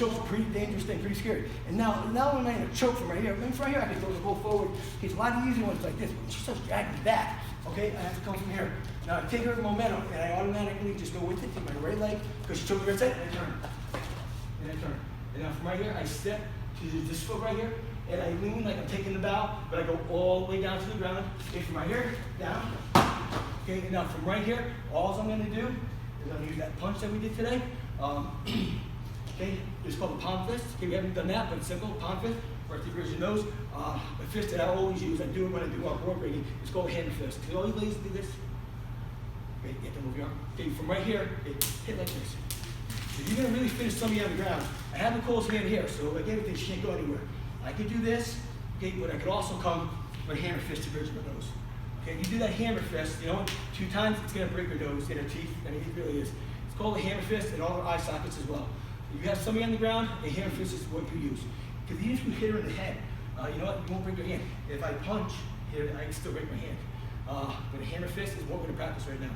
choke's a pretty dangerous thing, pretty scary. And now when I'm in a choke from right here, from right here I can throw the ball forward. It's a lot easier when it's like this. When she starts dragging me back, okay, I have to come from here. Now I take her momentum and I automatically just go with it, take my right leg, because she choked me right side, and I turn. And I turn. And now from right here, I step to this foot right here, and I lean like I'm taking the bow, but I go all the way down to the ground. Okay, from right here, down. Okay, and now from right here, all I'm gonna do is I'm gonna use that punch that we did today. Okay, it's called a palm fist. Okay, we haven't done that, but it's simple, palm fist. Right to the bridge of your nose. The fist that I always use, I do it when I do our board breaking, it's called a hammer fist. So all you ladies do this. Okay, you have to move your arm. Okay, from right here, hit like this. If you're gonna really finish somebody on the ground, I have Nicole's hand here, so like everything, she can't go anywhere. I could do this, okay, but I could also come with a hammer fist to bridge of her nose. Okay, if you do that hammer fist, you know, 2 times, it's gonna break her nose and her teeth. I mean, it really is. It's called a hammer fist and all her eye sockets as well. If you have somebody on the ground, a hammer fist is what you use. Because even if you hit her in the head, you know what, you won't break her hand. If I punch here, I can still break my hand. But a hammer fist is what we're gonna practice right now.